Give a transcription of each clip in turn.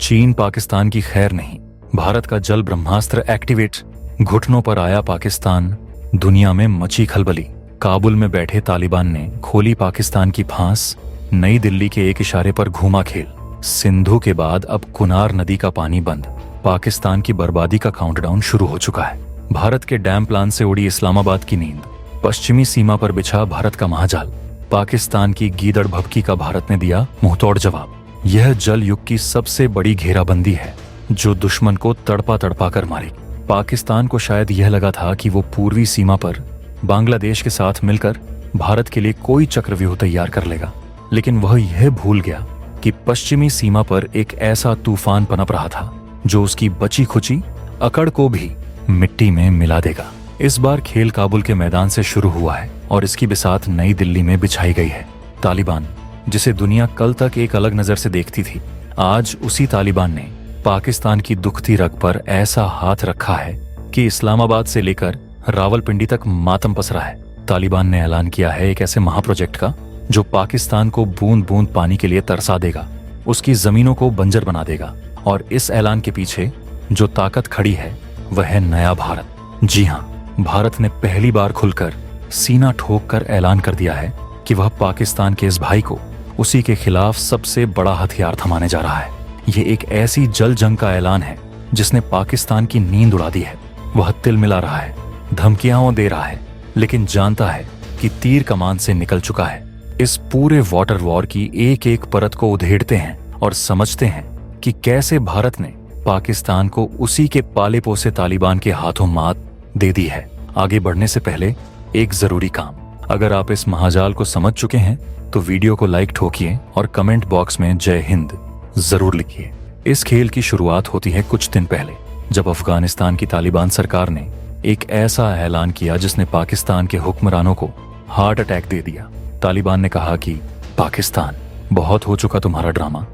चीन पाकिस्तान की खैर नहीं, भारत का जल ब्रह्मास्त्र एक्टिवेट। घुटनों पर आया पाकिस्तान, दुनिया में मची खलबली। काबुल में बैठे तालिबान ने खोली पाकिस्तान की फांस, नई दिल्ली के एक इशारे पर घूमा खेल। सिंधु के बाद अब कुनार नदी का पानी बंद, पाकिस्तान की बर्बादी का काउंटडाउन शुरू हो चुका है। भारत के डैम प्लान से उड़ी इस्लामाबाद की नींद, पश्चिमी सीमा पर बिछा भारत का महाजाल। पाकिस्तान की गीदड़ भभकी का भारत ने दिया मुंहतोड़ जवाब। यह जल युग की सबसे बड़ी घेराबंदी है जो दुश्मन को तड़पा तड़पा कर मारेगी। पाकिस्तान को शायद यह लगा था कि वो पूर्वी सीमा पर बांग्लादेश के साथ मिलकर भारत के लिए कोई चक्रव्यूह तैयार कर लेगा, लेकिन वह यह भूल गया कि पश्चिमी सीमा पर एक ऐसा तूफान पनप रहा था जो उसकी बची खुची अकड़ को भी मिट्टी में मिला देगा। इस बार खेल काबुल के मैदान से शुरू हुआ है और इसकी बिसात नई दिल्ली में बिछाई गई है। तालिबान, जिसे दुनिया कल तक एक अलग नजर से देखती थी, आज उसी तालिबान ने पाकिस्तान की दुखती रग पर ऐसा हाथ रखा है कि इस्लामाबाद से लेकर रावलपिंडी तक मातम पसरा है। तालिबान ने ऐलान किया है एक ऐसे महाप्रोजेक्ट का जो पाकिस्तान को बूंद बूंद पानी के लिए तरसा देगा, उसकी जमीनों को बंजर बना देगा। और इस ऐलान के पीछे जो ताकत खड़ी है वह है नया भारत। जी हाँ, भारत ने पहली बार खुलकर सीना ठोक कर ऐलान कर दिया है कि वह पाकिस्तान के इस भाई को उसी के खिलाफ सबसे बड़ा हथियार थमाने जा रहा है। ये एक ऐसी जल जंग का ऐलान है जिसने पाकिस्तान की नींद उड़ा दी है। वह तिल मिला रहा है, धमकियां दे रहा है, लेकिन जानता है कि तीर कमान से निकल चुका है। इस पूरे वाटर वॉर की एक एक परत को उधेड़ते हैं और समझते हैं कि कैसे भारत ने पाकिस्तान को उसी के पाले पोसे तालिबान के हाथों मात दे दी है। आगे बढ़ने से पहले एक जरूरी काम, अगर आप इस महाजाल को समझ चुके हैं तो वीडियो को लाइक ठोकिए और कमेंट बॉक्स में जय हिंद जरूर लिखिए। इस खेल की शुरुआत होती है कुछ दिन पहले, जब अफगानिस्तान की तालिबान सरकार ने एक ऐसा ऐलान किया जिसने पाकिस्तान के हुक्मरानों को हार्ट अटैक दे दिया। तालिबान ने कहा कि पाकिस्तान, बहुत हो चुका तुम्हारा ड्रामा,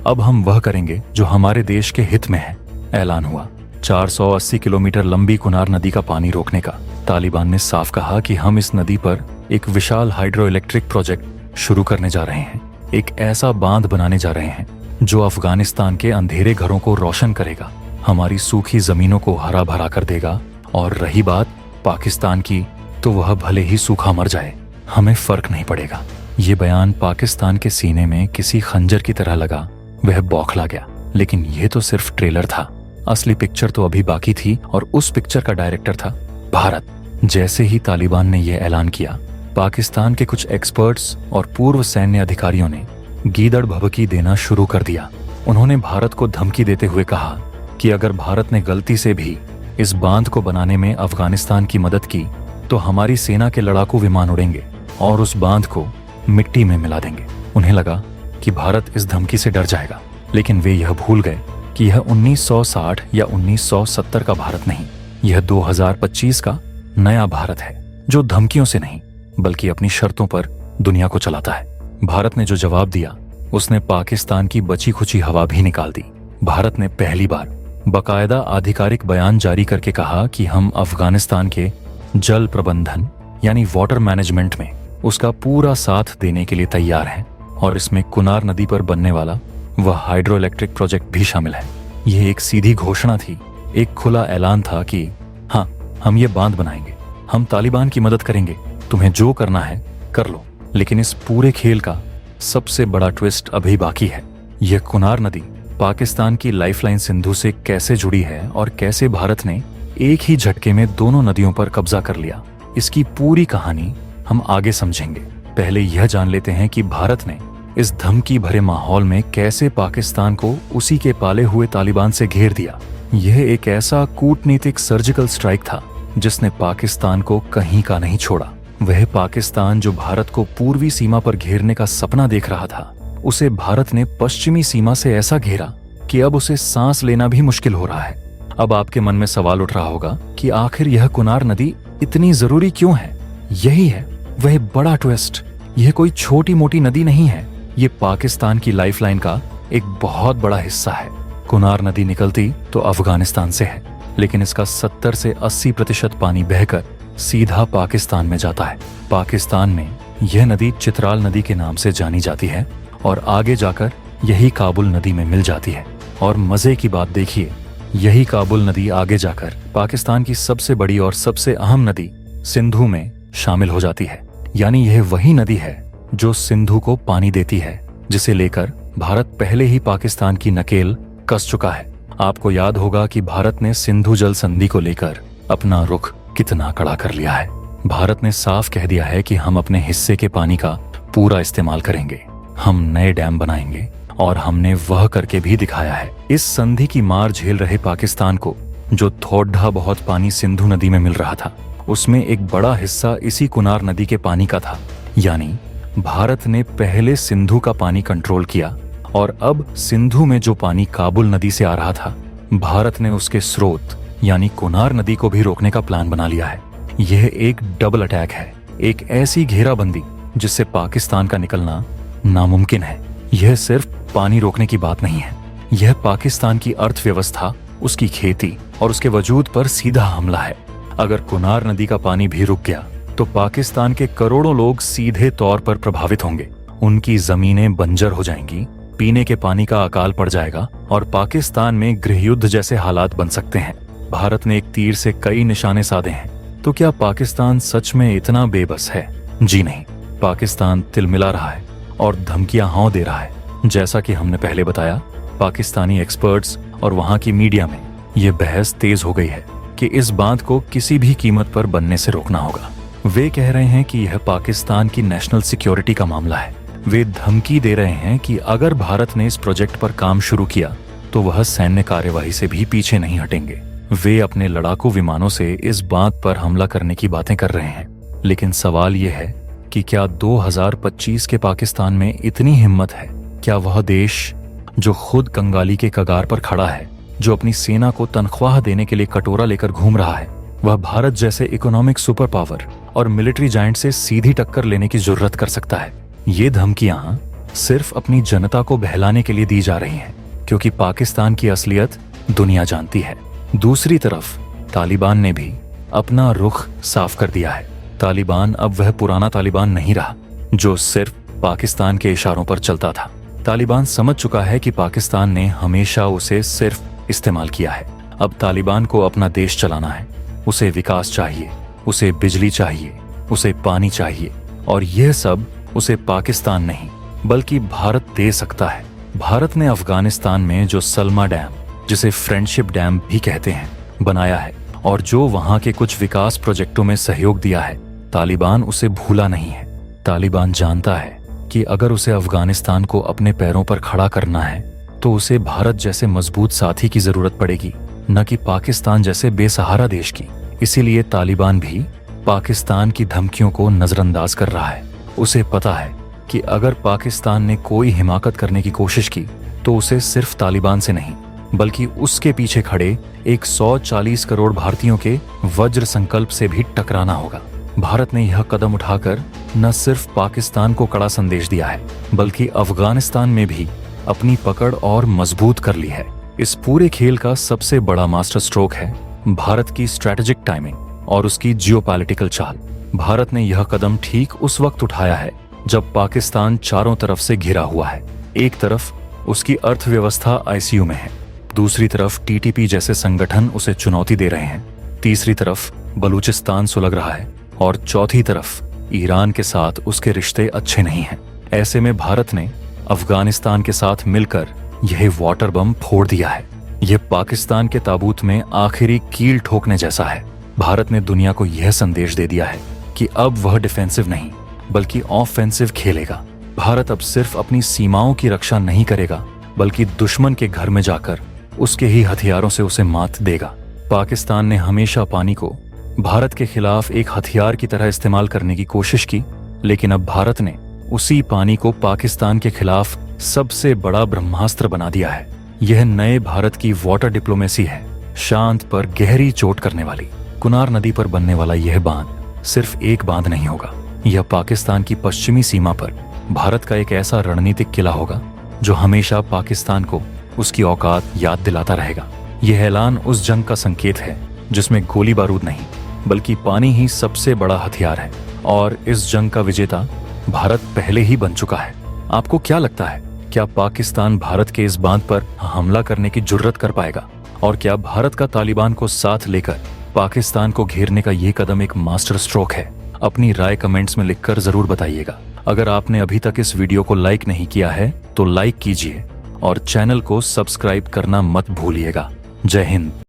अब हम वह करेंगे जो हमारे देश के हित में है। ऐलान हुआ 480 किलोमीटर लंबी कुनार नदी का पानी रोकने का। तालिबान ने साफ कहा कि हम इस नदी पर एक विशाल हाइड्रो इलेक्ट्रिक प्रोजेक्ट शुरू करने जा रहे हैं, एक ऐसा बांध बनाने जा रहे हैं जो अफगानिस्तान के अंधेरे घरों को रोशन करेगा, हमारी सूखी जमीनों को हरा भरा कर देगा। और रही बात पाकिस्तान की, तो वह भले ही सूखा मर जाए, हमें फर्क नहीं पड़ेगा। ये बयान पाकिस्तान के सीने में किसी खंजर की तरह लगा। वह बौखला गया, लेकिन यह तो सिर्फ ट्रेलर था, असली पिक्चर तो अभी बाकी थी और उस पिक्चर का डायरेक्टर था भारत। जैसे ही तालिबान ने यह ऐलान किया, पाकिस्तान के कुछ एक्सपर्ट्स और पूर्व सैन्य अधिकारियों ने गीदड़ भभकी देना शुरू कर दिया। उन्होंने भारत को धमकी देते हुए कहा कि अगर भारत ने गलती से भी इस बांध को बनाने में अफगानिस्तान की मदद की तो हमारी सेना के लड़ाकू विमान उड़ेंगे और उस बांध को मिट्टी में मिला देंगे। उन्हें लगा कि भारत इस धमकी से डर जाएगा, लेकिन वे यह भूल गए कि यह 1960 या 1970 का भारत नहीं, यह 2025 का नया भारत है जो धमकियों से नहीं बल्कि अपनी शर्तों पर दुनिया को चलाता है। भारत ने जो जवाब दिया उसने पाकिस्तान की बची खुची हवा भी निकाल दी। भारत ने पहली बार बाकायदा आधिकारिक बयान जारी करके कहा कि हम अफगानिस्तान के जल प्रबंधन यानी वाटर मैनेजमेंट में उसका पूरा साथ देने के लिए तैयार हैं और इसमें कुनार नदी पर बनने वाला वह हाइड्रो इलेक्ट्रिक प्रोजेक्ट भी शामिल है। यह एक सीधी घोषणा थी, एक खुला ऐलान था कि हाँ, हम ये बांध बनाएंगे, हम तालिबान की मदद करेंगे, तुम्हें जो करना है कर लो। लेकिन इस पूरे खेल का सबसे बड़ा ट्विस्ट अभी बाकी है। यह कुनार नदी पाकिस्तान की लाइफलाइन सिंधु से कैसे जुड़ी है और कैसे भारत ने एक ही झटके में दोनों नदियों पर कब्जा कर लिया, इसकी पूरी कहानी हम आगे समझेंगे। पहले यह जान लेते हैं कि भारत ने इस धमकी भरे माहौल में कैसे पाकिस्तान को उसी के पाले हुए तालिबान से घेर दिया। यह एक ऐसा कूटनीतिक सर्जिकल स्ट्राइक था जिसने पाकिस्तान को कहीं का नहीं छोड़ा। वह पाकिस्तान जो भारत को पूर्वी सीमा पर घेरने का सपना देख रहा था, उसे भारत ने पश्चिमी सीमा से ऐसा घेरा कि अब उसे सांस लेना भी मुश्किल हो रहा है। अब आपके मन में सवाल उठ रहा होगा कि आखिर यह कुनार नदी इतनी जरूरी क्यों है? यही है वह बड़ा ट्विस्ट। यह कोई छोटी मोटी नदी नहीं है, ये पाकिस्तान की लाइफलाइन का एक बहुत बड़ा हिस्सा है। कुनार नदी निकलती तो अफगानिस्तान से है, लेकिन इसका 70 से 80% पानी बहकर सीधा पाकिस्तान में जाता है। पाकिस्तान में यह नदी चित्राल नदी के नाम से जानी जाती है और आगे जाकर यही काबुल नदी में मिल जाती है। और मजे की बात देखिए, यही काबुल नदी आगे जाकर पाकिस्तान की सबसे बड़ी और सबसे अहम नदी सिंधु में शामिल हो जाती है। यानी यह वही नदी है जो सिंधु को पानी देती है, जिसे लेकर भारत पहले ही पाकिस्तान की नकेल कस चुका है। आपको याद होगा कि भारत ने सिंधु जल संधि को लेकर अपना रुख कितना कड़ा कर लिया है। भारत ने साफ कह दिया है कि हम अपने हिस्से के पानी का पूरा इस्तेमाल करेंगे, हम नए डैम बनाएंगे, और हमने वह करके भी दिखाया है। इस संधि की मार झेल रहे पाकिस्तान को जो थोड़ा बहुत पानी सिंधु नदी में मिल रहा था, उसमें एक बड़ा हिस्सा इसी कुनार नदी के पानी का था। यानी भारत ने पहले सिंधु का पानी कंट्रोल किया और अब सिंधु में जो पानी काबुल नदी से आ रहा था, भारत ने उसके स्रोत यानी कुनार नदी को भी रोकने का प्लान बना लिया है। यह एक डबल अटैक है, एक ऐसी घेराबंदी जिससे पाकिस्तान का निकलना नामुमकिन है। यह सिर्फ पानी रोकने की बात नहीं है, यह पाकिस्तान की अर्थव्यवस्था, उसकी खेती और उसके वजूद पर सीधा हमला है। अगर कुनार नदी का पानी भी रुक गया तो पाकिस्तान के करोड़ों लोग सीधे तौर पर प्रभावित होंगे। उनकी जमीनें बंजर हो जाएंगी, पीने के पानी का अकाल पड़ जाएगा और पाकिस्तान में गृहयुद्ध जैसे हालात बन सकते हैं। भारत ने एक तीर से कई निशाने साधे हैं, तो क्या पाकिस्तान सच में इतना बेबस है? जी नहीं, पाकिस्तान तिलमिला रहा है और धमकियां हाँ दे रहा है। जैसा कि हमने पहले बताया, पाकिस्तानी एक्सपर्ट्स और वहां की मीडिया में यह बहस तेज हो गई है कि इस बांध को किसी भी कीमत पर बनने से रोकना होगा। वे कह रहे हैं कि यह पाकिस्तान की नेशनल सिक्योरिटी का मामला है। वे धमकी दे रहे हैं कि अगर भारत ने इस प्रोजेक्ट पर काम शुरू किया तो वह सैन्य कार्यवाही से भी पीछे नहीं हटेंगे। वे अपने लड़ाकू विमानों से इस बांध पर हमला करने की बातें कर रहे हैं। लेकिन सवाल यह है कि क्या 2025 के पाकिस्तान में इतनी हिम्मत है? क्या वह देश जो खुद कंगाली के कगार पर खड़ा है, जो अपनी सेना को तनख्वाह देने के लिए कटोरा लेकर घूम रहा है, वह भारत जैसे इकोनॉमिक सुपर पावर और मिलिट्री जायंट से सीधी टक्कर लेने की जुर्रत कर सकता है? ये धमकियां सिर्फ अपनी जनता को बहलाने के लिए दी जा रही हैं, क्योंकि पाकिस्तान की असलियत दुनिया जानती है। दूसरी तरफ तालिबान ने भी अपना रुख साफ कर दिया है। तालिबान अब वह पुराना तालिबान नहीं रहा जो सिर्फ पाकिस्तान के इशारों पर चलता था। तालिबान समझ चुका है कि पाकिस्तान ने हमेशा उसे सिर्फ इस्तेमाल किया है। अब तालिबान को अपना देश चलाना है। उसे विकास चाहिए, उसे बिजली चाहिए, उसे पानी चाहिए, और यह सब उसे पाकिस्तान नहीं बल्कि भारत दे सकता है। भारत ने अफगानिस्तान में जो सलमा डैम, जिसे फ्रेंडशिप डैम भी कहते हैं, बनाया है और जो वहां के कुछ विकास प्रोजेक्टों में सहयोग दिया है, तालिबान उसे भूला नहीं है। तालिबान जानता है कि अगर उसे अफगानिस्तान को अपने पैरों पर खड़ा करना है तो उसे भारत जैसे मजबूत साथी की जरूरत पड़ेगी, न कि पाकिस्तान जैसे बेसहारा देश की। इसीलिए तालिबान भी पाकिस्तान की धमकियों को नजरअंदाज कर रहा है। उसे पता है कि अगर पाकिस्तान ने कोई हिमाकत करने की कोशिश की तो उसे सिर्फ तालिबान से नहीं बल्कि उसके पीछे खड़े 140 करोड़ भारतीयों के वज्र संकल्प से भी टकराना होगा। भारत ने यह कदम उठाकर न सिर्फ पाकिस्तान को कड़ा संदेश दिया है बल्कि अफगानिस्तान में भी अपनी पकड़ और मजबूत कर ली है। इस पूरे खेल का सबसे बड़ा मास्टर स्ट्रोक है भारत की स्ट्रैटेजिक टाइमिंग और उसकी जियोपॉलिटिकल चाल। भारत ने यह कदम ठीक उस वक्त उठाया है जब पाकिस्तान चारों तरफ से घिरा हुआ है। एक तरफ उसकी अर्थव्यवस्था आईसीयू में है, दूसरी तरफ टीटीपी जैसे संगठन उसे चुनौती दे रहे हैं, तीसरी तरफ बलूचिस्तान सुलग रहा है और चौथी तरफ ईरान के साथ उसके रिश्ते अच्छे नहीं हैं। ऐसे में भारत ने अफगानिस्तान के साथ मिलकर यह वाटर बम फोड़ दिया है। यह पाकिस्तान के ताबूत में आखिरी कील ठोकने जैसा है। भारत ने दुनिया को यह संदेश दे दिया है कि अब वह डिफेंसिव नहीं बल्कि ऑफेंसिव खेलेगा। भारत अब सिर्फ अपनी सीमाओं की रक्षा नहीं करेगा बल्कि दुश्मन के घर में जाकर उसके ही हथियारों से उसे मात देगा। पाकिस्तान ने हमेशा पानी को भारत के खिलाफ एक हथियार की तरह इस्तेमाल करने की कोशिश की, लेकिन अब भारत ने उसी पानी को पाकिस्तान के खिलाफ सबसे बड़ा ब्रह्मास्त्र बना दिया है। यह नए भारत की वाटर डिप्लोमेसी है, शांत पर गहरी चोट करने वाली। कुनार नदी पर बनने वाला यह बांध सिर्फ एक बांध नहीं होगा, यह पाकिस्तान की पश्चिमी सीमा पर भारत का एक ऐसा रणनीतिक किला होगा जो हमेशा पाकिस्तान को उसकी औकात याद दिलाता रहेगा। यह ऐलान उस जंग का संकेत है जिसमें गोली बारूद नहीं बल्कि पानी ही सबसे बड़ा हथियार है, और इस जंग का विजेता भारत पहले ही बन चुका है। आपको क्या लगता है, क्या पाकिस्तान भारत के इस बांध पर हमला करने की जुर्रत कर पाएगा? और क्या भारत का तालिबान को साथ लेकर पाकिस्तान को घेरने का ये कदम एक मास्टर स्ट्रोक है? अपनी राय कमेंट्स में लिखकर जरूर बताइएगा। अगर आपने अभी तक इस वीडियो को लाइक नहीं किया है तो लाइक कीजिए और चैनल को सब्सक्राइब करना मत भूलिएगा। जय हिंद।